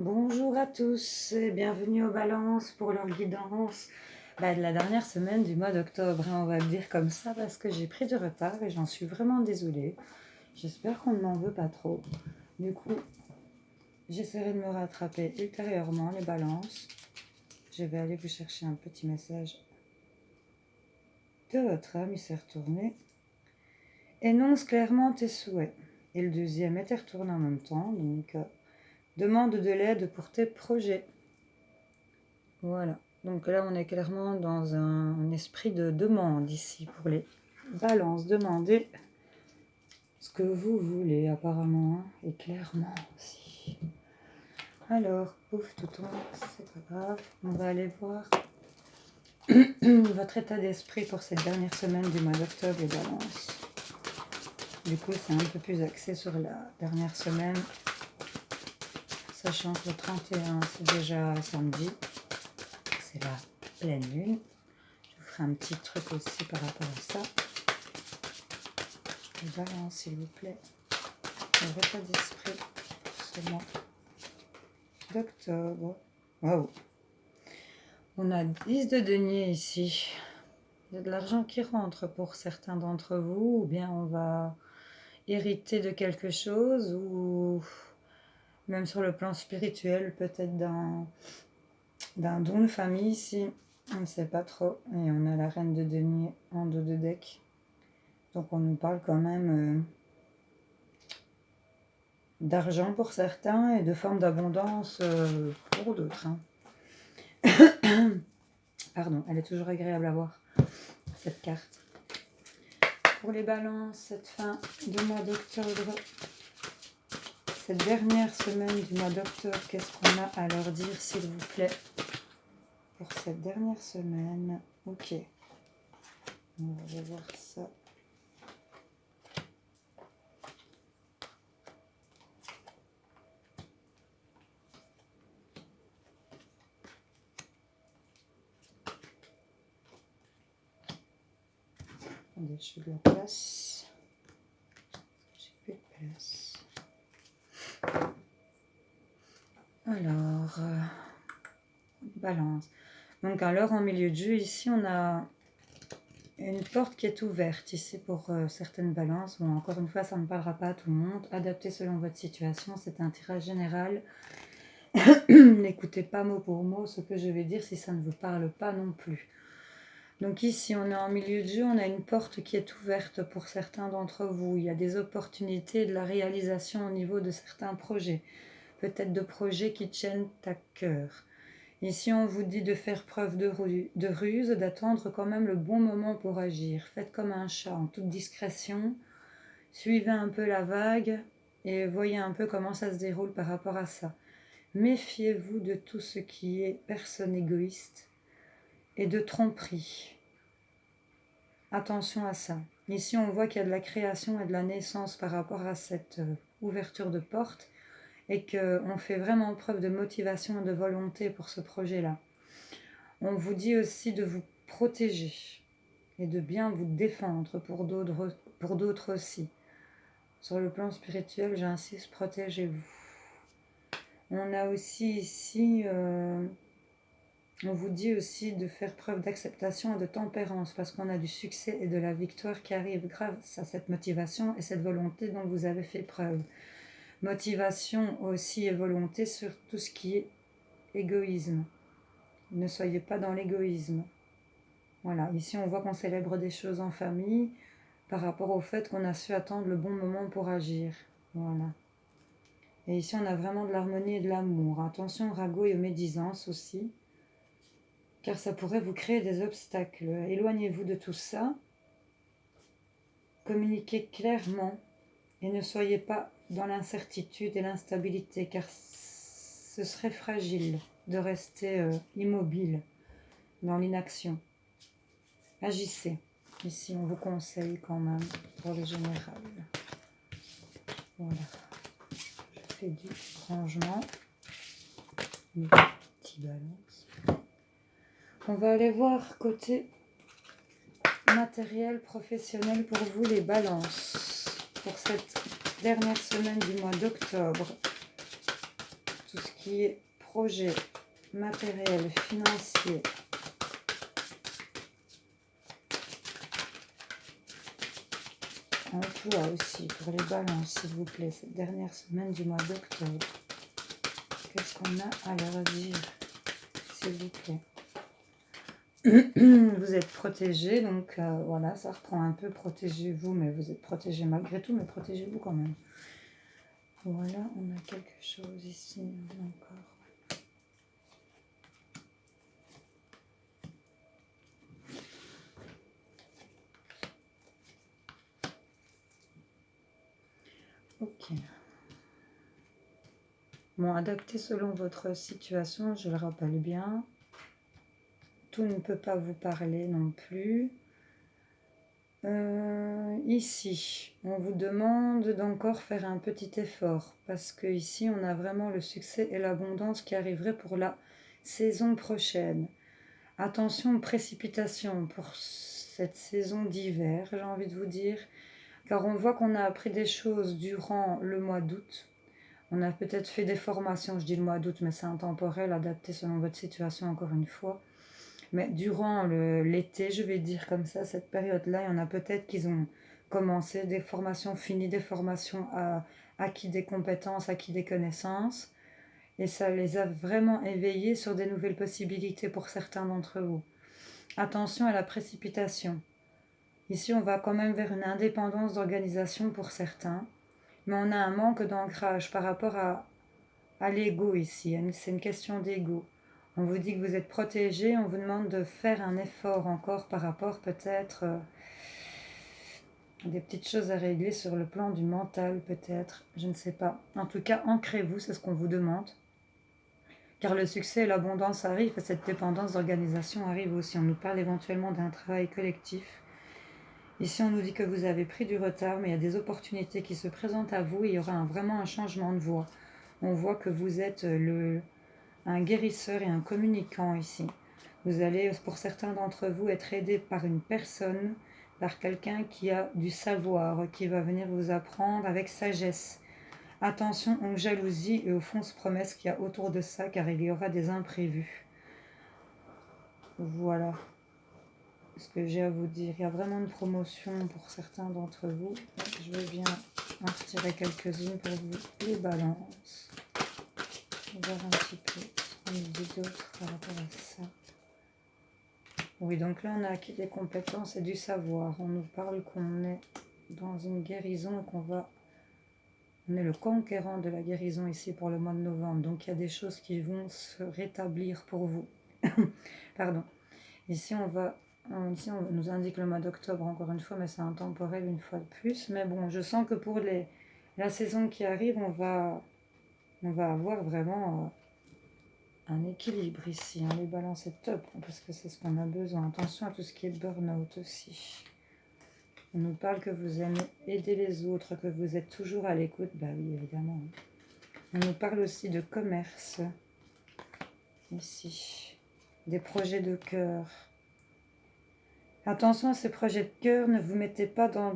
Bonjour à tous et bienvenue aux balances pour leur guidance de la dernière semaine du mois d'octobre. On va le dire comme ça parce que j'ai pris du retard et j'en suis vraiment désolée. J'espère qu'on ne m'en veut pas trop. Du coup, j'essaierai de me rattraper ultérieurement les balances. Je vais aller vous chercher un petit message de votre âme, il s'est retourné. Énonce clairement tes souhaits. Et le deuxième était retourné en même temps, donc demande de l'aide pour tes projets. Voilà, donc là on est clairement dans un esprit de demande ici pour les balances. Demandez ce que vous voulez apparemment, et clairement aussi. Alors, pouf, tout tombe, c'est pas grave. On va aller voir votre état d'esprit pour cette dernière semaine du mois d'octobre, les balances. Du coup, c'est un peu plus axé sur la dernière semaine, sachant que le 31, c'est déjà samedi, c'est la pleine lune. Je vous ferai un petit truc aussi par rapport à ça. Les balances, s'il vous plaît. Le état d'esprit pour ce mois d'octobre. Waouh! On a 10 de denier ici. Il y a de l'argent qui rentre pour certains d'entre vous, ou bien on va hériter de quelque chose, ou même sur le plan spirituel, peut-être d'un don de famille ici. On ne sait pas trop. Et on a la reine de denier en dos de deck. Donc on nous parle quand même d'argent pour certains et de formes d'abondance pour d'autres. Pardon, elle est toujours agréable à voir, cette carte. Pour les balances, cette fin du mois d'octobre, cette dernière semaine du mois d'octobre, qu'est-ce qu'on a à leur dire, s'il vous plaît, pour cette dernière semaine? Ok, on va voir ça. Attendez, je fais de la place. J'ai plus de place. Alors, balance. Donc alors en milieu de jeu, ici on a une porte qui est ouverte ici pour certaines balances. Bon, encore une fois, ça ne parlera pas à tout le monde. Adaptez selon votre situation, c'est un tirage général. N'écoutez pas mot pour mot ce que je vais dire si ça ne vous parle pas non plus. Donc ici, on est en milieu de jeu, on a une porte qui est ouverte pour certains d'entre vous. Il y a des opportunités de la réalisation au niveau de certains projets. Peut-être de projets qui tiennent à cœur. Ici, on vous dit de faire preuve de ruse, d'attendre quand même le bon moment pour agir. Faites comme un chat, en toute discrétion. Suivez un peu la vague et voyez un peu comment ça se déroule par rapport à ça. Méfiez-vous de tout ce qui est personne égoïste et de tromperie. Attention à ça. Ici, on voit qu'il y a de la création et de la naissance par rapport à cette ouverture de porte et qu'on fait vraiment preuve de motivation et de volonté pour ce projet-là. On vous dit aussi de vous protéger et de bien vous défendre pour d'autres aussi. Sur le plan spirituel, j'insiste, protégez-vous. On a aussi ici, on vous dit aussi de faire preuve d'acceptation et de tempérance parce qu'on a du succès et de la victoire qui arrive grâce à cette motivation et cette volonté dont vous avez fait preuve. Motivation aussi et volonté sur tout ce qui est égoïsme. Ne soyez pas dans l'égoïsme. Voilà, ici on voit qu'on célèbre des choses en famille par rapport au fait qu'on a su attendre le bon moment pour agir. Voilà. Et ici on a vraiment de l'harmonie et de l'amour. Attention aux ragots et aux médisances aussi, car ça pourrait vous créer des obstacles. Éloignez-vous de tout ça. Communiquez clairement et ne soyez pas dans l'incertitude et l'instabilité, car ce serait fragile de rester immobile dans l'inaction. Agissez. Ici, on vous conseille quand même pour le général. Voilà. Je fais du rangement. Une petite balance. On va aller voir côté matériel professionnel pour vous, les balances. Pour cette dernière semaine du mois d'octobre. tout ce qui est projet matériel, financier. Emploi aussi pour les balances, s'il vous plaît, cette dernière semaine du mois d'octobre. Qu'est-ce qu'on a à leur dire, s'il vous plaît? Vous êtes protégés, donc voilà, ça reprend un peu. Protégez-vous, mais vous êtes protégés malgré tout, mais protégez-vous quand même. Voilà, on a quelque chose ici encore. Ok. Bon, adapté selon votre situation, je le rappelle bien. Tout ne peut pas vous parler non plus. Ici, on vous demande d'encore faire un petit effort parce que ici, on a vraiment le succès et l'abondance qui arriveraient pour la saison prochaine. Attention aux précipitations pour cette saison d'hiver, j'ai envie de vous dire, car on voit qu'on a appris des choses durant le mois d'août. On a peut-être fait des formations, je dis le mois d'août, mais c'est intemporel, adapté selon votre situation encore une fois. Mais durant l'été, je vais dire comme ça, cette période-là, il y en a peut-être qui ont commencé des formations, fini des formations, acquis des compétences, acquis des connaissances. Et ça les a vraiment éveillés sur des nouvelles possibilités pour certains d'entre vous. Attention à la précipitation. Ici, on va quand même vers une indépendance d'organisation pour certains. Mais on a un manque d'ancrage par rapport à l'ego ici. C'est une question d'ego. On vous dit que vous êtes protégé, on vous demande de faire un effort encore par rapport peut-être des petites choses à régler sur le plan du mental peut-être, je ne sais pas. En tout cas, ancrez-vous, c'est ce qu'on vous demande. Car le succès et l'abondance arrivent et cette dépendance d'organisation arrive aussi. On nous parle éventuellement d'un travail collectif. Ici, on nous dit que vous avez pris du retard, mais il y a des opportunités qui se présentent à vous et il y aura vraiment un changement de voie. On voit que vous êtes un guérisseur et un communicant ici. Vous allez, pour certains d'entre vous, être aidé par une personne, par quelqu'un qui a du savoir, qui va venir vous apprendre avec sagesse. Attention aux jalousies et aux fausses promesses qu'il y a autour de ça, car il y aura des imprévus. Voilà ce que j'ai à vous dire. Il y a vraiment une promotion pour certains d'entre vous. Je vais bien en retirer quelques-unes pour vous. Les balances. On va voir un petit peu ce qu'on nous dit d'autre par rapport à ça. Oui, donc là, on a acquis des compétences et du savoir. On nous parle qu'on est dans une guérison et on est le conquérant de la guérison ici pour le mois de novembre. Donc, il y a des choses qui vont se rétablir pour vous. Pardon. Ici, on nous indique le mois d'octobre encore une fois, mais c'est intemporel une fois de plus. Mais bon, je sens que pour la saison qui arrive, on va avoir vraiment un équilibre ici. Les balances, c'est top, parce que c'est ce qu'on a besoin. Attention à tout ce qui est burn-out aussi. On nous parle que vous aimez aider les autres, que vous êtes toujours à l'écoute. Bah oui, évidemment. On nous parle aussi de commerce. Ici. Des projets de cœur. Attention à ces projets de cœur, ne vous mettez pas dans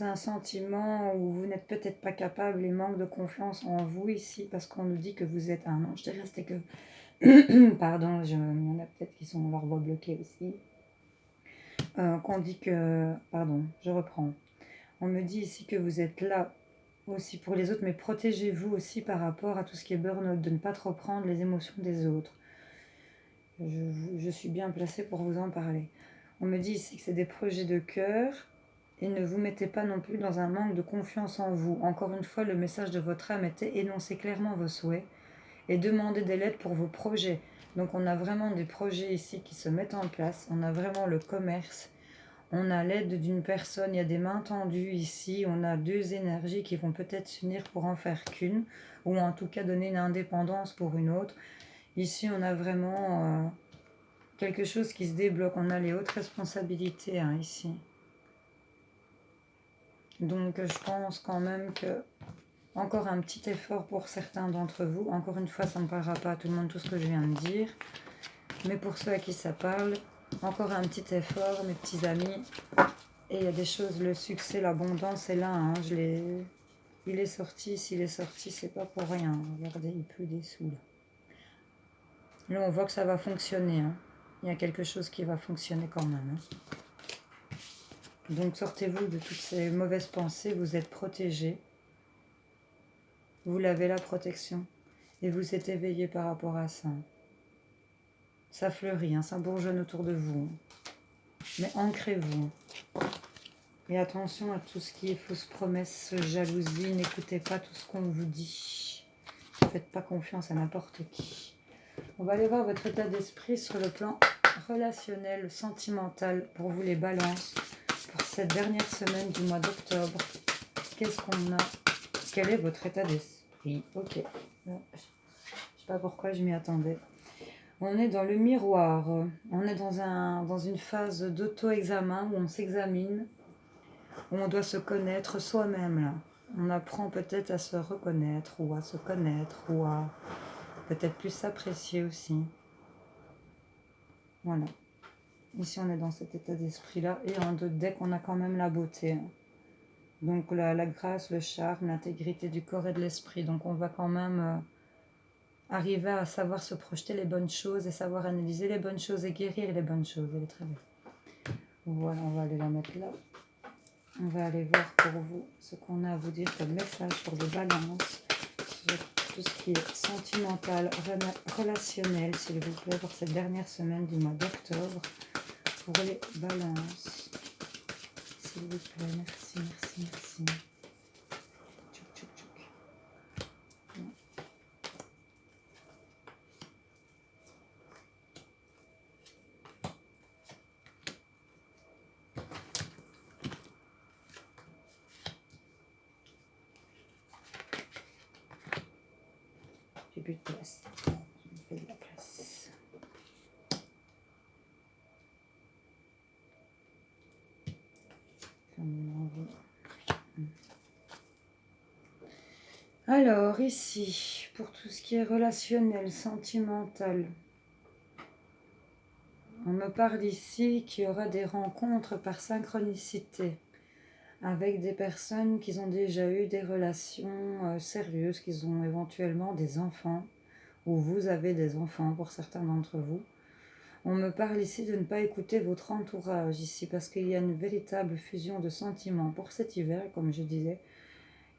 un sentiment où vous n'êtes peut-être pas capable et manque de confiance en vous ici, parce qu'on nous dit que vous êtes un ange. Je dirais c'était que... Pardon, il y en a peut-être qui sont leur voix bloquée aussi. Qu'on dit que... Pardon, je reprends. On me dit ici que vous êtes là aussi pour les autres, mais protégez-vous aussi par rapport à tout ce qui est burn-out, de ne pas trop prendre les émotions des autres. Je suis bien placée pour vous en parler. On me dit ici que c'est des projets de cœur et ne vous mettez pas non plus dans un manque de confiance en vous. Encore une fois, le message de votre âme était énoncez clairement vos souhaits et demandez de l'aide pour vos projets. Donc on a vraiment des projets ici qui se mettent en place. On a vraiment le commerce. On a l'aide d'une personne. Il y a des mains tendues ici. On a deux énergies qui vont peut-être s'unir pour en faire qu'une, ou en tout cas donner une indépendance pour une autre. Ici, on a vraiment quelque chose qui se débloque. On a les hautes responsabilités ici. Donc, je pense quand même que encore un petit effort pour certains d'entre vous. Encore une fois, ça ne parlera pas à tout le monde tout ce que je viens de dire. Mais pour ceux à qui ça parle, encore un petit effort, mes petits amis. Et il y a des choses, le succès, l'abondance est là. il est sorti. S'il est sorti, c'est pas pour rien. Regardez, il pleut des sous là. Là, on voit que ça va fonctionner. Hein. Il y a quelque chose qui va fonctionner quand même. Hein. Donc, sortez-vous de toutes ces mauvaises pensées. Vous êtes protégés. Vous l'avez la protection. Et vous êtes éveillé par rapport à ça. Ça fleurit, hein, ça bourgeonne autour de vous. Mais ancrez-vous. Et attention à tout ce qui est fausse promesse, jalousie. N'écoutez pas tout ce qu'on vous dit. Ne faites pas confiance à n'importe qui. On va aller voir votre état d'esprit sur le plan relationnel, sentimental pour vous les balances. Pour cette dernière semaine du mois d'octobre. Qu'est-ce qu'on a? Quel est votre état d'esprit? Ok. Je ne sais pas pourquoi je m'y attendais. On est dans le miroir. On est dans une phase d'auto-examen où on s'examine, où on doit se connaître soi-même. Là. On apprend peut-être à se reconnaître ou à se connaître ou à peut-être plus s'apprécier aussi. Voilà. Ici, on est dans cet état d'esprit-là. Et en deux decks, on a quand même la beauté. Donc la grâce, le charme, l'intégrité du corps et de l'esprit. Donc on va quand même arriver à savoir se projeter les bonnes choses et savoir analyser les bonnes choses et guérir les bonnes choses. Elle est très belle. Voilà, on va aller la mettre là. On va aller voir pour vous ce qu'on a à vous dire comme message pour les balances, sur tout ce qui est sentimental, relationnel, s'il vous plaît, pour cette dernière semaine du mois d'octobre, pour les balances. S'il vous plaît, merci, merci, merci. Tchouk, tchouk, tchouk. J'ai plus de place. Je me fais de la place. Alors, ici, pour tout ce qui est relationnel, sentimental, on me parle ici qu'il y aura des rencontres par synchronicité avec des personnes qui ont déjà eu des relations sérieuses, qui ont éventuellement des enfants, ou vous avez des enfants pour certains d'entre vous. On me parle ici de ne pas écouter votre entourage ici, parce qu'il y a une véritable fusion de sentiments pour cet hiver, comme je disais.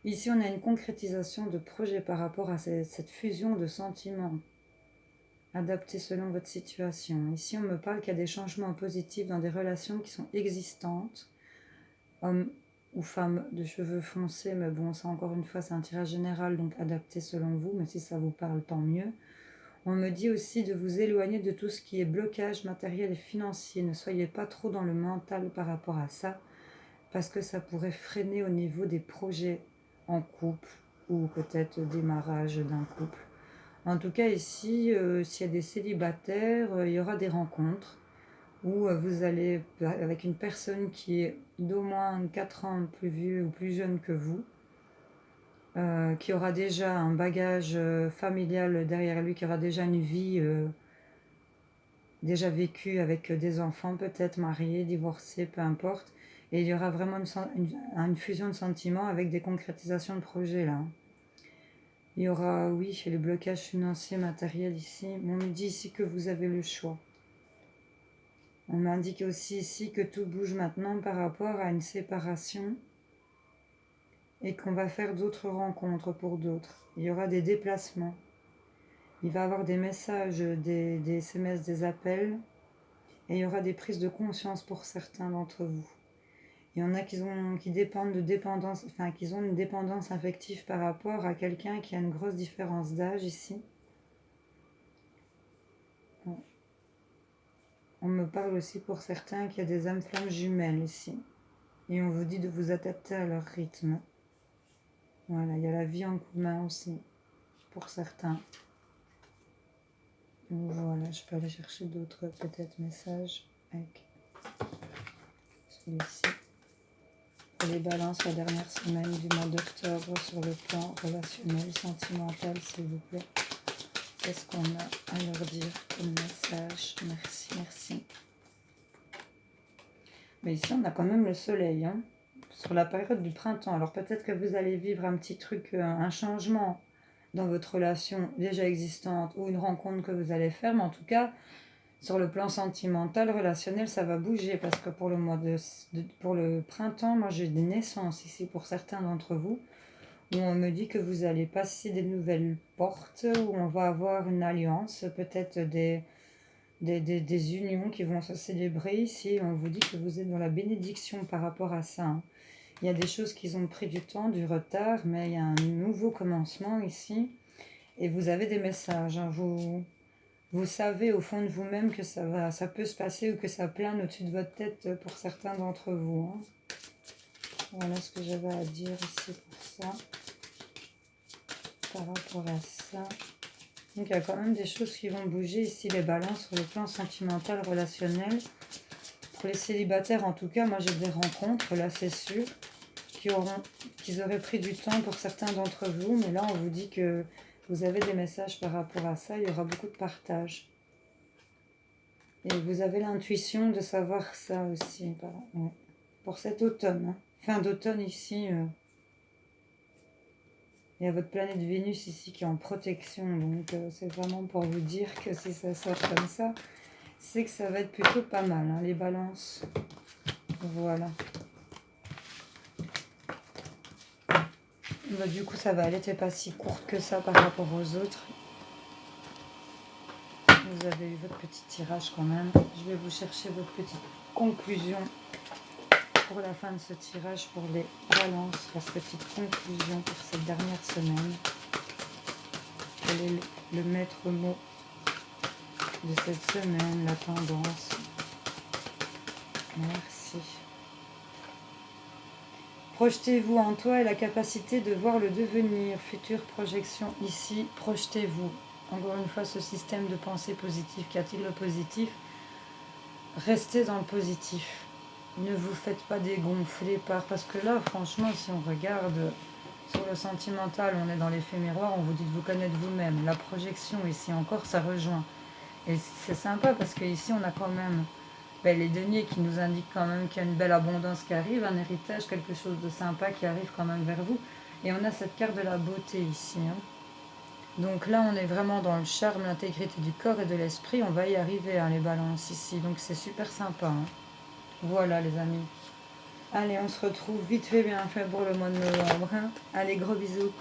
Ici, on a une concrétisation de projet par rapport à cette fusion de sentiments, adaptés selon votre situation. Ici, on me parle qu'il y a des changements positifs dans des relations qui sont existantes, hommes ou femmes de cheveux foncés, mais bon, ça encore une fois, c'est un tirage général, donc adapté selon vous, mais si ça vous parle, tant mieux. On me dit aussi de vous éloigner de tout ce qui est blocage matériel et financier. Ne soyez pas trop dans le mental par rapport à ça, parce que ça pourrait freiner au niveau des projets en couple ou peut-être au démarrage d'un couple. En tout cas, ici, s'il y a des célibataires, il y aura des rencontres où vous allez, avec une personne qui est d'au moins 4 ans plus vieux ou plus jeune que vous, qui aura déjà un bagage familial derrière lui, qui aura déjà une vie déjà vécue avec des enfants, peut-être mariés, divorcés, peu importe. Et il y aura vraiment une fusion de sentiments avec des concrétisations de projets là. Il y aura, oui, chez les blocages financiers, matériels ici. On me dit ici que vous avez le choix. On m'indique aussi ici que tout bouge maintenant par rapport à une séparation et qu'on va faire d'autres rencontres pour d'autres. Il y aura des déplacements. Il va y avoir des messages, des SMS, des appels. Et il y aura des prises de conscience pour certains d'entre vous. Il y en a qui dépendent de dépendance, enfin, qui ont une dépendance affective par rapport à quelqu'un qui a une grosse différence d'âge ici. On me parle aussi pour certains qu'il y a des âmes flammes jumelles ici. Et on vous dit de vous adapter à leur rythme. Voilà, il y a la vie en commun aussi, pour certains. Donc voilà, je peux aller chercher d'autres peut-être messages avec celui-ci. Pour les balances, la dernière semaine du mois d'octobre sur le plan relationnel, sentimental, s'il vous plaît. Qu'est-ce qu'on a à leur dire comme message? Merci, merci. Mais ici, on a quand même le soleil. Hein. sur la période du printemps. Alors peut-être que vous allez vivre un petit truc, un changement dans votre relation déjà existante ou une rencontre que vous allez faire, mais en tout cas, sur le plan sentimental, relationnel, ça va bouger parce que pour pour le printemps, moi j'ai des naissances ici pour certains d'entre vous où on me dit que vous allez passer des nouvelles portes, où on va avoir une alliance, peut-être des unions qui vont se célébrer ici. On vous dit que vous êtes dans la bénédiction par rapport à ça, hein. Il y a des choses qui ont pris du temps, du retard, mais il y a un nouveau commencement ici. Et vous avez des messages, hein. Vous savez au fond de vous-même que ça peut se passer ou que ça plane au-dessus de votre tête pour certains d'entre vous, hein. Voilà ce que j'avais à dire ici pour ça, par rapport à ça. Donc il y a quand même des choses qui vont bouger ici, les balances sur le plan sentimental, relationnel. Pour les célibataires, en tout cas, moi j'ai des rencontres, là c'est sûr, qui auraient pris du temps pour certains d'entre vous, mais là on vous dit que vous avez des messages par rapport à ça, il y aura beaucoup de partage. Et vous avez l'intuition de savoir ça aussi, pour cet automne, hein. Fin d'automne ici, il y a votre planète Vénus ici qui est en protection, donc c'est vraiment pour vous dire que si ça sort comme ça, c'est que ça va être plutôt pas mal, hein, les balances. Voilà. Bah, du coup, ça va, elle n'était pas si courte que ça par rapport aux autres. Vous avez eu votre petit tirage quand même. Je vais vous chercher votre petite conclusion pour la fin de ce tirage pour les balances, votre petite conclusion pour cette dernière semaine. Quel est le maître mot de cette semaine, la tendance? Merci. Projetez-vous en toi et la capacité de voir le devenir. Future projection ici, projetez-vous. Encore une fois, ce système de pensée positive qui attire le positif. Restez dans le positif. Ne vous faites pas dégonfler parce que là, franchement, si on regarde sur le sentimental, on est dans l'effet miroir, on vous dit de vous connaître vous-même. La projection ici encore, ça rejoint. Et c'est sympa parce qu'ici, on a quand même les deniers qui nous indiquent quand même qu'il y a une belle abondance qui arrive, un héritage, quelque chose de sympa qui arrive quand même vers vous. Et on a cette carte de la beauté ici, hein. Donc là, on est vraiment dans le charme, l'intégrité du corps et de l'esprit. On va y arriver, hein, les balances ici. Donc c'est super sympa, hein. Voilà, les amis. Allez, on se retrouve vite fait, bien fait pour le mois de novembre, hein. Allez, gros bisous.